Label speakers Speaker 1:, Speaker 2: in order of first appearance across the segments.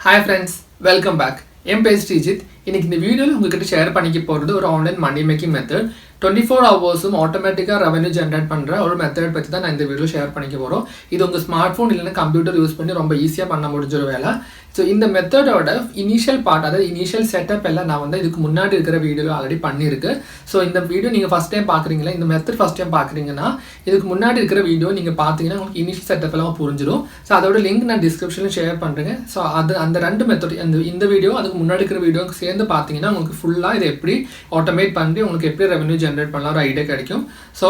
Speaker 1: Hi friends, welcome back. I'm Sreejith. இன்னைக்கு இந்த வீடியோல உங்ககிட்ட ஷேர் பண்ணிக்க போறது ஒரு ஆன்லைன் மணி மேக்கிங் மெத்தட் 24 ஹவர்ஸும் ஆட்டோமேட்டிக்கா ரெவென்யூ ஜெனரேட் பண்ற ஒரு மெத்தட் பத்தி தான் நான் இந்த வீடியோல ஷேர் பண்ணிக்க போறோம். இது உங்க ஸ்மார்ட் போன் இல்லனா கம்ப்யூட்டர் யூஸ் பண்ணி ரொம்ப ஈஸியா பண்ண முடிஞ்ச ஒரு வேலை. சோ இந்த மெத்தடோட இனிஷியல் பார்ட் அதாவது இனிஷியல் செட்டப் எல்லாம் நான் வந்து இதுக்கு முன்னாடி இருக்கிற வீடியோல ஆல்ரெடி பண்ணிருக்கு. சோ இந்த வீடியோ நீங்க ஃபர்ஸ்ட் டைம் பாக்குறீங்களா, இந்த மெத்தட் ஃபர்ஸ்ட் டைம் பாக்குறீங்கன்னா இதுக்கு முன்னாடி இருக்கிற வீடியோ நீங்க பாத்தீங்கன்னா உங்களுக்கு இனிஷியல் செட்டப் எல்லாம் புரிஞ்சிடும். சோ அதோட லிங்க் நான் டிஸ்கிரிப்ஷன்ல ஷேர் பண்றேன். சோ அந்த ரெண்டு மெத்தட் இந்த வீடியோ அதுக்கு முன்னாடி இருக்கிற வீடியோக்கு சேர்ந்து பாத்தீங்கன்னா உங்களுக்கு ஃபுல்லா இது எப்படி ஆட்டோமேட் பண்ணி உங்களுக்கு எப்படி ரெவென்யூ ஜெனரேட் பண்ணலாம் ஒரு ஐடியா கிடைக்கும். ஸோ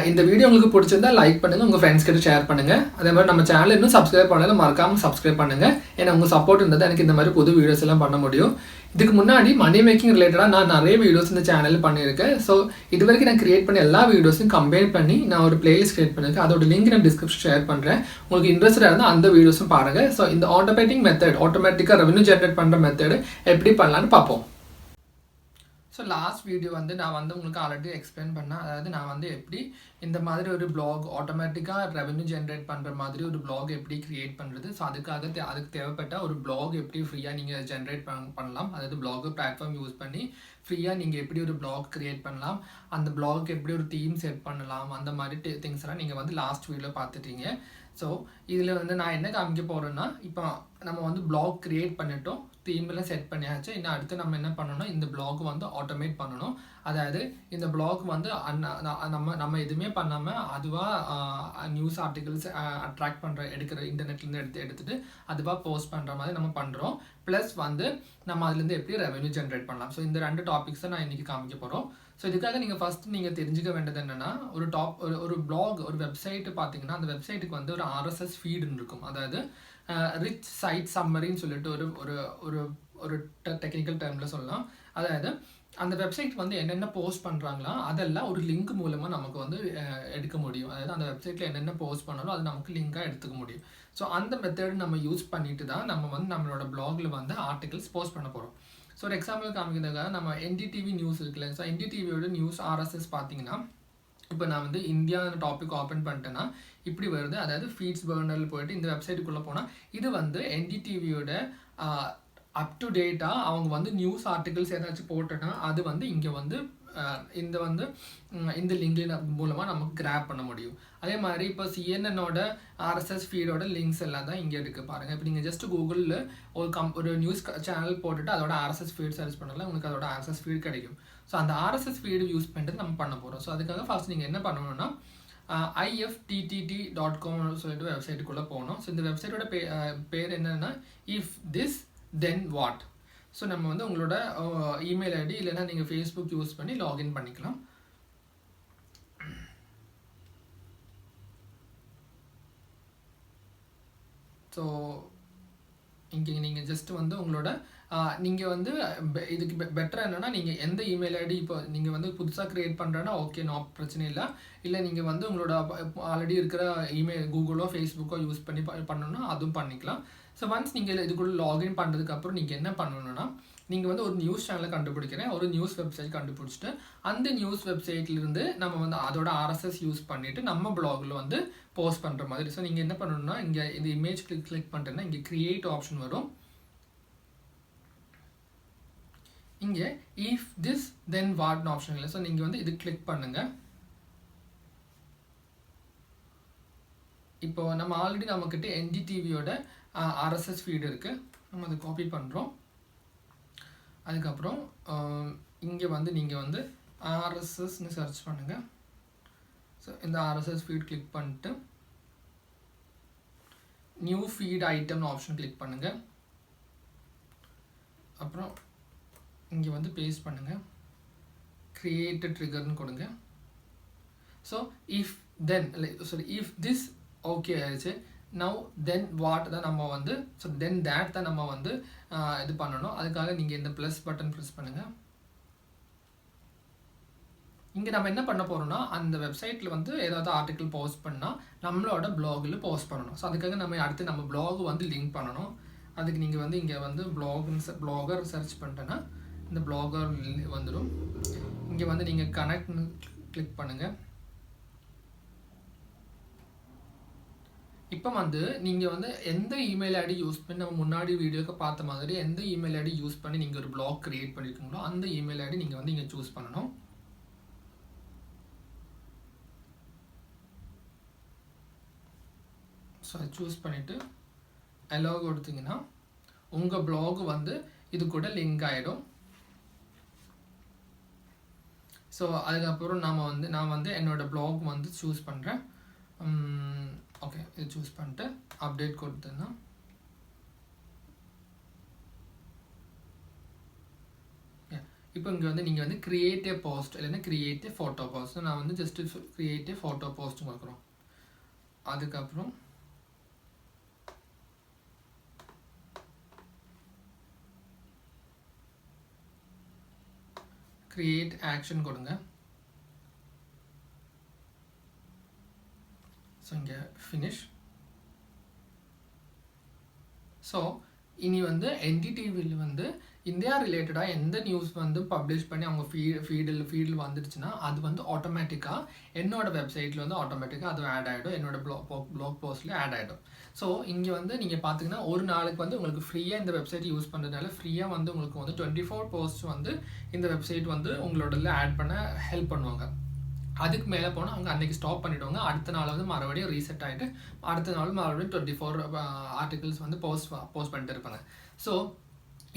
Speaker 1: இந்த வீடியோ உங்களுக்கு பிடிச்சிருந்தா லைக் பண்ணுங்க, உங்க ஃப்ரெண்ட்ஸ் கிட்ட ஷேர் பண்ணுங்க. அதே மாதிரி நம்ம சேனல் இன்னும் சப்ஸ்கிரைப் பண்ணல மறக்காம சப்ஸ்கிரைப் பண்ணுங்க. ஏன்னா உங்க சப்போர்ட் இருந்தால் எனக்கு இந்த மாதிரி புது வீடியோஸ் எல்லாம் பண்ண முடியும். இதுக்கு முன்னாடி மணி மேக்கிங் ரிலேட்டடாக நான் நிறைய வீடியோஸ் இந்த சேனலில் பண்ணியிருக்கேன். ஸோ இது வரைக்கும் நான் கிரியேட் பண்ண எல்லா வீடியோஸும் கம்பைன் பண்ணி நான் ஒரு பிளேலிஸ்ட் கிரியேட் பண்ணியிருக்கேன். அதோட லிங்க் நான் டிஸ்கிரிப்ஷன் ஷேர் பண்ணுறேன். உங்களுக்கு இன்ட்ரெஸ்டாக இருந்தால் அந்த வீடியோஸும் பாருங்கள். ஸோ இந்த ஆட்டோமேட்டிக்காக ரெவென்யூ ஜெனரேட் பண்ணுற மெத்தட் எப்படி பண்ணலான்னு பார்ப்போம். ஸோ லாஸ்ட் வீடியோ வந்து நான் வந்து உங்களுக்கு ஆல்ரெடி எக்ஸ்பிளைன் பண்ணேன். அதாவது நான் வந்து எப்படி இந்த மாதிரி ஒரு பிளாக் ஆட்டோமேட்டிக்காக ரெவென்யூ ஜென்ரேட் பண்ணுற மாதிரி ஒரு பிளாக் எப்படி கிரியேட் பண்ணுறது. ஸோ அதுக்கு தேவைப்பட்ட ஒரு பிளாக் எப்படி ஃப்ரீயாக நீங்கள் ஜென்ரேட் பண்ணலாம். அதாவது பிளாக் பிளாட்ஃபார்ம் யூஸ் பண்ணி ஃப்ரீயாக நீங்கள் எப்படி ஒரு பிளாக் கிரியேட் பண்ணலாம், அந்த பிளாக் எப்படி ஒரு தீம் செட் பண்ணலாம், அந்த மாதிரி திங்ஸ் எல்லாம் நீங்கள் வந்து லாஸ்ட் வீடியோவில் பார்த்துட்டீங்க. ஸோ இதில் வந்து நான் என்ன காமிக்க போகிறேன்னா, இப்போ நம்ம வந்து பிளாக் கிரியேட் பண்ணிட்டோம், தீம்லாம் செட் பண்ணியாச்சு. இன்னும் அடுத்து நம்ம என்ன பண்ணணும்னா இந்த பிளாக் வந்து ஆட்டோமேட் பண்ணணும். அதாவது இந்த பிளாக் வந்து நம்ம எதுவுமே பண்ணாமல் அதுவாக நியூஸ் ஆர்டிகல்ஸ் அட்ராக்ட் பண்ணுற இன்டர்நெட்லேருந்து எடுத்துகிட்டு அதுவாக போஸ்ட் பண்ணுற மாதிரி நம்ம பண்ணுறோம். ப்ளஸ் வந்து நம்ம அதுலேருந்து எப்படி ரெவென்யூ ஜென்ரேட் பண்ணலாம். ஸோ இந்த ரெண்டு டாபிக்ஸ் தான் நான் இன்றைக்கி காமிக்க போகிறோம். ஸோ இதுக்காக நீங்கள் ஃபஸ்ட்டு நீங்கள் தெரிஞ்சுக்க வேண்டியது என்னென்னா, ஒரு பிளாக் ஒரு வெப்சைட்டு பார்த்தீங்கன்னா அந்த வெப்சைட்டுக்கு வந்து ஒரு RSS ஃபீடுன்னு இருக்கும். அதாவது ரிச் சைட் சம்மரின்னு சொல்லிட்டு ஒரு ஒரு ஒரு டெக்னிக்கல் டேர்மில் சொல்லலாம். அதாவது அந்த வெப்சைட் வந்து என்னென்ன போஸ்ட் பண்ணுறாங்களா அதெல்லாம் ஒரு லிங்க் மூலமாக நமக்கு வந்து எடுக்க முடியும். அதாவது அந்த வெப்சைட்டில் என்னென்ன போஸ்ட் பண்ணாலும் அது நமக்கு லிங்காக எடுத்துக்க முடியும். ஸோ அந்த மெத்தட் நம்ம யூஸ் பண்ணிட்டு தான் நம்ம வந்து நம்மளோட பிளாகில் வந்து ஆர்டிகல்ஸ் போஸ்ட் பண்ண போகிறோம். ஸோ ஒரு எக்ஸாம்பிள் காமிக்கிறதுக்காக நம்ம NDTV நியூஸ் இருக்குல்ல. ஸோ NDTVயோட நியூஸ் RSS பார்த்தீங்கன்னா இப்போ நான் வந்து இந்தியா டாபிக் ஓப்பன் பண்ணிட்டேன்னா இப்படி வருது. அதாவது ஃபீட்ஸ் பர்னரில் போயிட்டு இந்த வெப்சைட்டுக்குள்ளே போனால் இது வந்து NDTVயோட அப் டு டேட்டாக அவங்க வந்து நியூஸ் ஆர்டிகல்ஸ் ஏதாச்சும் போட்டோன்னா அது வந்து இங்கே வந்து இந்த லிங்க் மூலமாக நமக்கு கிராப் பண்ண முடியும். அதே மாதிரி இப்போ CNN-ஓட RSS ஃபீடோட லிங்க்ஸ் எல்லாம் தான் இங்கே இருக்குது பாருங்கள். இப்போ நீங்கள் ஜஸ்ட் கூகுளில் ஒரு நியூஸ் சேனல் போட்டுட்டு அதோட RSS ஃபீட் சர்ச் பண்ணலாம், உங்களுக்கு அதோட RSS ஃபீட் கிடைக்கும். ஸோ அந்த RSS ஃபீடு யூஸ் பண்ணிட்டு நம்ம பண்ண போகிறோம். ஸோ அதுக்காக ஃபர்ஸ்ட் நீங்கள் என்ன பண்ணணும்னா ifttt.com சொல்லிட்டு வெப்சைட்டுக்குள்ளே போகணும். ஸோ இந்த வெப்சைட்டோட பேர் என்னென்னா if this then what. So நம்ம வந்து உங்களோட இமெயில் ஐடி இல்லைன்னா நீங்கள் ஃபேஸ்புக் யூஸ் பண்ணி லாகின் பண்ணிக்கலாம். ஸோ இங்கே நீங்கள் ஜஸ்ட் வந்து உங்களோட நீங்கள் வந்து இதுக்கு பெட்டர் என்னென்னா நீங்கள் எந்த இமெயில் ஐடி இப்போ நீங்கள் வந்து புதுசாக க்ரியேட் பண்ணுறேன்னா ஓகே, நோ பிரச்சனை இல்லை நீங்கள் வந்து உங்களோட ஆல்ரெடி இருக்கிற இமெயில் கூகுளோ ஃபேஸ்புக்கோ யூஸ் பண்ணி பண்ணணும்னா அதுவும் பண்ணிக்கலாம். ஸோ ஒன்ஸ் நீங்கள் இதுக்குள்ளே லாகின் பண்ணுறதுக்கப்புறம் நீங்கள் என்ன பண்ணணும்னா நீங்கள் வந்து ஒரு நியூஸ் சேனலை கண்டுபிடிக்கிறேன், ஒரு நியூஸ் வெப்சைட் கண்டுபிடிச்சிட்டு அந்த நியூஸ் வெப்சைட்லேருந்து நம்ம வந்து அதோட RSS யூஸ் பண்ணிவிட்டு நம்ம பிளாகில் வந்து போஸ்ட் பண்ணுற மாதிரி. ஸோ நீங்கள் என்ன பண்ணணும்னா இங்கே இந்த இமேஜ் கிளிக் பண்ணிட்டேன்னா இங்கே கிரியேட் ஆப்ஷன் வரும். இங்கே இஃப் திஸ் தென் வாட்னு ஆப்ஷன் இல்லை. ஸோ நீங்கள் வந்து இது கிளிக் பண்ணுங்கள். இப்போ நம்ம ஆல்ரெடி நம்மக்கிட்ட NDTVயோட RSS ஃபீடு இருக்குது, நம்ம அதை காப்பி பண்ணுறோம். அதுக்கப்புறம் இங்கே வந்து நீங்கள் வந்து RSSன்னு சர்ச் பண்ணுங்கள். ஸோ இந்த RSS ஃபீட் கிளிக் பண்ணிட்டு நியூ ஃபீட் ஐட்டம்னு ஆப்ஷன் கிளிக் பண்ணுங்கள். அப்புறம் இங்கே வந்து பேஸ்ட் பண்ணுங்கள், கிரியேட் ட்ரிகர்னு கொடுங்க. ஸோ இஃப் திஸ் ஓகே ஆயிடுச்சு. நவ் தென் வாட் தான் நம்ம வந்து தென் தேட் தான் நம்ம வந்து இது பண்ணணும். அதுக்காக நீங்கள் இந்த ப்ளஸ் பட்டன் ப்ரெஸ் பண்ணுங்கள். இங்கே நம்ம என்ன பண்ண போகிறோம்னா அந்த வெப்சைட்டில் வந்து ஏதாவது ஆர்டிக்கல் போஸ்ட் பண்ணால் நம்மளோட பிளாகில் போஸ்ட் பண்ணணும். ஸோ அதுக்காக நம்ம அடுத்து நம்ம பிளாக் வந்து லிங்க் பண்ணணும். அதுக்கு நீங்கள் வந்து இங்கே வந்து பிளாகர் சர்ச் பண்ணிட்டேன்னா இந்த பிளாகர் வந்துடும். இங்கே வந்து நீங்கள் கனெக்ட்னு கிளிக் பண்ணுங்கள். இப்போ வந்து நீங்கள் வந்து எந்த இமெயில் ஐடி யூஸ் பண்ணி நம்ம முன்னாடி வீடியோக்கு பார்த்த மாதிரி எந்த இமெயில் ஐடி யூஸ் பண்ணி நீங்கள் ஒரு பிளாக் க்ரியேட் பண்ணியிருக்கீங்களோ அந்த இமெயில் ஐடி நீங்கள் வந்து இங்கே சூஸ் பண்ணணும். ஸோ அதை சூஸ் பண்ணிவிட்டு அலோ கொடுத்தீங்கன்னா உங்கள் பிளாக் வந்து இது கூட லிங்க் ஆகிடும். ஸோ அதுக்கப்புறம் நான் வந்து என்னோடய பிளாக் வந்து சூஸ் பண்ணுறேன். ஓகே, இது சூஸ் பண்ணிட்டு அப்டேட் கொடுத்தேன்னா இப்போ இங்கே வந்து நீங்கள் வந்து கிரியேட் ஏ போஸ்ட் இல்லைன்னா கிரியேட் ஏ ஃபோட்டோ போஸ்ட். நான் வந்து ஜஸ்ட்டு கிரியேட் ஏ ஃபோட்டோ போஸ்ட் கொடுக்குறோம். அதுக்கப்புறம் கிரியேட் ஆக்ஷன் கொடுங்க. ஸோ இங்கே ஃபினிஷ். ஸோ இனி வந்து என்டிடிவியில் வந்து இந்தியா ரிலேட்டடாக எந்த நியூஸ் வந்து பப்ளிஷ் பண்ணி அவங்க ஃபீடில் வந்துடுச்சுன்னா அது வந்து ஆட்டோமேட்டிக்காக என்னோடய வெப்சைட்டில் வந்து ஆட்டோமேட்டிக்காக அது ஆட் ஆகிடும், என்னோடய ப்ளாக் போஸ்ட்டில் ஆட் ஆகிடும். ஸோ இங்கே வந்து நீங்கள் பார்த்தீங்கன்னா ஒரு நாளுக்கு வந்து உங்களுக்கு ஃப்ரீயாக இந்த வெப்சைட் யூஸ் பண்ணுறதுனால ஃப்ரீயாக வந்து உங்களுக்கு வந்து 24 போஸ்ட் வந்து இந்த வெப்சைட் வந்து உங்களோட ஆட் பண்ண ஹெல்ப் பண்ணுவாங்க. அதுக்கு மேலே போனால் அவங்க அன்றைக்கி ஸ்டாப் பண்ணிவிடுவாங்க. அடுத்த நாள் வந்து மறுபடியும் ரீசெட் ஆகிட்டு அடுத்த நாள் மறுபடியும் 24 ஆர்டிகல்ஸ் வந்து போஸ்ட் பண்ணிட்டு இருப்பாங்க. ஸோ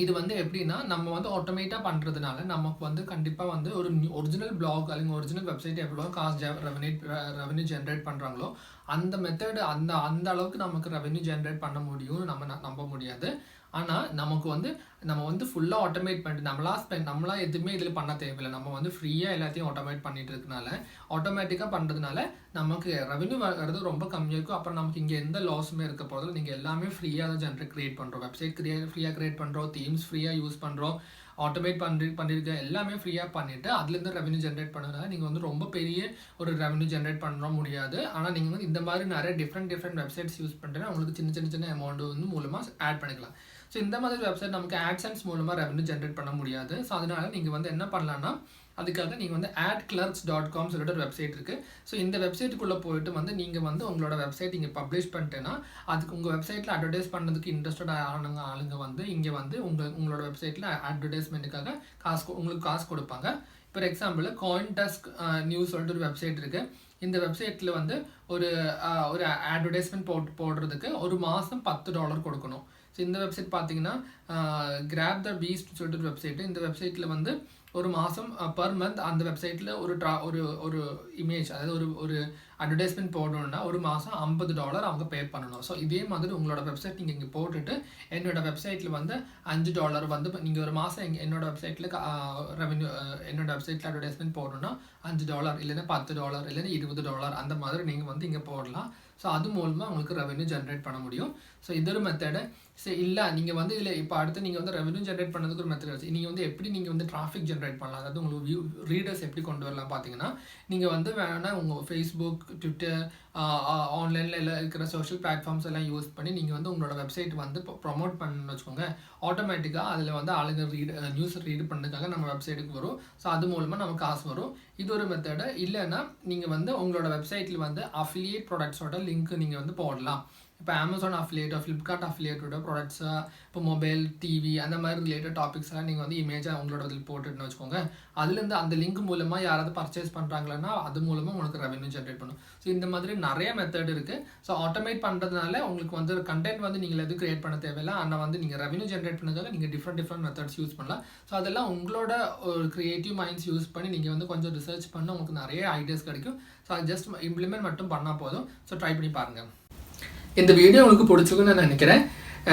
Speaker 1: இது வந்து எப்படின்னா நம்ம வந்து ஆட்டோமேட்டாக பண்ணுறதுனால நமக்கு வந்து கண்டிப்பாக வந்து ஒரு ஒரிஜினல் பிளாக் அல்லது ஒரிஜினல் வெப்சைட் எவ்வளோ காசு ரெவன்யூ ஜென்ரேட் பண்ணுறாங்களோ அந்த மெத்தடு அந்த அளவுக்கு நமக்கு ரெவன்யூ ஜென்ரேட் பண்ண முடியும்னு நம்ம நம்ப முடியாது. ஆனால் நம்ம வந்து ஃபுல்லாக ஆட்டோமேட் பண்ணிட்டு நம்மளா எதுவுமே இதில் பண்ண தேவையில்லை. நம்ம வந்து ஃப்ரீயாக எல்லாத்தையும் ஆட்டோமேட் பண்ணிட்டு இருக்கனால ஆட்டோமேட்டிக்காக பண்ணுறதுனால நமக்கு ரெவன்யூ வர்றது ரொம்ப கம்மியாக இருக்கும். அப்புறம் நமக்கு இங்கே எந்த லாஸுமே இருக்க போகிறதில்ல. நீங்கள் எல்லாமே ஃப்ரீயாக தான் க்ரியேட் பண்ணுறோம், வெப்சைட் ஃப்ரீயாக க்ரியேட் பண்ணுறோம், தீம்ஸ் ஃப்ரீயாக யூஸ் பண்ணுறோம், ஆட்டோமேட் பண்ணியிருக்க எல்லாமே ஃப்ரீயாக பண்ணிவிட்டு அதுலேருந்து ரெவன்யூ ஜென்ரேட் பண்ணுறதுனால நீங்கள் வந்து ரொம்ப பெரிய ஒரு ரெவன்யூ ஜென்ரேட் பண்ண முடியாது. ஆனால் நீங்கள் வந்து இந்த மாதிரி நிறைய டிஃப்ரெண்ட் வெப்சைட்ஸ் யூஸ் பண்ணுறேன்னா உங்களுக்கு சின்ன அமௌண்ட் வந்து மூலமாக ஆட் பண்ணிக்கலாம். ஸோ இந்த மாதிரி வெப்சைட் நமக்கு ஆட்சன்ஸ் மூலமாக ரெவன்யூ ஜென்ரேட் பண்ண முடியாது. ஸோ அதனால நீங்கள் வந்து என்ன பண்ணலான்னா அதுக்காக நீங்கள் வந்து adclerks.com சொல்லிட்டு ஒரு வெப்சைட் இருக்குது. ஸோ இந்த வெப்சைட்டுக்குள்ளே போயிட்டு வந்து நீங்கள் வந்து உங்களோட வெப்சைட் இங்கே பப்ளிஷ் பண்ணிட்டேன்னா அதுக்கு உங்கள் வெப்சைட்டில் அட்வர்டைஸ் பண்ணுறதுக்கு இன்ட்ரெஸ்டட் ஆளுங்க வந்து இங்கே வந்து உங்களோட வெப்சைட்டில் அட்வர்டைஸ்மெண்ட்டுக்காக உங்களுக்கு காசு கொடுப்பாங்க. ஃபார் எக்ஸாம்பிள் காயின்டெஸ்க் நியூஸ் சொல்லிட்டு ஒரு வெப்சைட் இருக்குது. இந்த வெப்சைட்டில் வந்து ஒரு அட்வர்டைஸ்மெண்ட் போடுறதுக்கு ஒரு மாதம் $10 கொடுக்கணும். ஸோ இந்த வெப்சைட் பார்த்தீங்கன்னா கிராப் த பீஸ்ட் சொல்லிட்டு ஒரு வெப்சைட்டு. இந்த வெப்சைட்டில் வந்து ஒரு மாதம் பர் மந்த் அந்த வெப்சைட்டில் ஒரு இமேஜ் அதாவது ஒரு அட்வர்டைஸ்மெண்ட் போடணுன்னா ஒரு மாதம் $50 அவங்க பே பண்ணணும். ஸோ இதே மாதிரி உங்களோட வெப்சைட் நீங்கள் இங்கே போட்டுட்டு என்னோடய வெப்சைட்டில் வந்து $5 வந்து நீங்கள் ஒரு மாதம் என்னோடய வெப்சைட்டில் ரெவன்யூ என்னோடய வெப்சைட்டில் அட்வர்டைஸ்மெண்ட் போடணுன்னா $5 இல்லைன்னா $10 இல்லைன்னா $20 அந்த மாதிரி நீங்கள் வந்து இங்கே போடலாம். ஸோ அது மூலமாக உங்களுக்கு ரெவன்யூ ஜென்ரேட் பண்ண முடியும். ஸோ இது ஒரு மெத்தடு. சரி இல்லை நீங்கள் வந்து இதில் இப்போ அடுத்து நீங்கள் வந்து ரெவன்யூ ஜென்ரேட் பண்ணதுக்கு ஒரு மெத்தட் வச்சு நீங்கள் வந்து எப்படி நீங்கள் வந்து டிராஃபிக் ஜென்ரேட் பண்ணலாம், அதாவது உங்களுக்கு ரீடர்ஸ் எப்படி கொண்டு வரலாம் பார்த்தீங்கன்னா நீங்கள் வந்து வேணால் உங்கள் ஃபேஸ்புக், ட்விட்டர், ஆன்லைனில் எல்லாம் இருக்கிற சோஷியல் பிளாட்ஃபார்ம்ஸ் எல்லாம் யூஸ் பண்ணி நீங்கள் வந்து உங்களோட வெப்சைட் வந்து ப்ரொமோட் பண்ணணும்னு வச்சுக்கோங்க. ஆட்டோமேட்டிக்காக அதில் வந்து ஆளுங்க நியூஸ் ரீட் பண்ணுறதுக்காக நம்ம வெப்சைட்டுக்கு வரும். ஸோ அது மூலமாக நமக்கு காசு வரும். இது ஒரு மெத்தடு. இல்லைன்னா நீங்கள் வந்து உங்களோட வெப்சைட்டில் வந்து அஃபிலியேட் ப்ராடக்ட்ஸோட லிங்க் நீங்கள் வந்து போடலாம். இப்போ அமேசான் அஃபிலியேட்டோ ஃப்ளிப்கார்ட் அஃபிலியேட்டோட ப்ராடக்ட்ஸாக இப்போ மொபைல், டிவி அந்த மாதிரி ரிலேட்டட் டாபிக்ஸ்லாம் நீங்கள் வந்து இமேஜாக உங்களோட இதில் போட்டுட்டுன்னு வச்சுக்கோங்க. அதுலேருந்து அந்த லிங்க் மூலமாக யாராவது பர்ச்சேஸ் பண்ணுறாங்களன்னா அது மூலமாக உங்களுக்கு ரெவன்யூ ஜென்ரேட் பண்ணும். ஸோ இந்த மாதிரி நிறைய மெத்தட் இருக்குது. ஸோ ஆட்டோமேட் பண்ணுறதுனால உங்களுக்கு வந்து கண்டென்ட் வந்து நீங்கள் எதுவும் கிரியேட் பண்ண தேவையில்லை. ஆனால் வந்து நீங்கள் ரெவன்யூ ஜென்ரேட் பண்ணதுக்காக நீங்கள் டிஃப்ரெண்ட் மெத்தட்ஸ் யூஸ் பண்ணலாம். ஸோ அதெல்லாம் உங்களோட ஒரு க்ரியேட்டிவ் மைண்ட்ஸ் யூஸ் பண்ணி நீங்கள் வந்து கொஞ்சம் ரிசர்ச் பண்ணி உங்களுக்கு நிறைய ஐடியாஸ் கிடைக்கும். ஸோ அது ஜஸ்ட் இம்ப்ளிமெண்ட் மட்டும் பண்ணால் போதும். ஸோ ட்ரை பண்ணி பாருங்கள். இந்த வீடியோ உங்களுக்கு பிடிச்சிருக்குன்னு நான் நினைக்கிறேன்.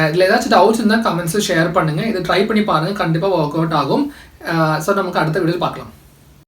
Speaker 1: இதில் ஏதாச்சும் டவுட்ஸ் இருந்தால் கமெண்ட்ஸில் ஷேர் பண்ணுங்கள். இதை ட்ரை பண்ணி பாருங்கள், கண்டிப்பாக ஒர்க் அவுட் ஆகும். ஸோ நமக்கு அடுத்த வீடியோவில் பார்க்கலாம்.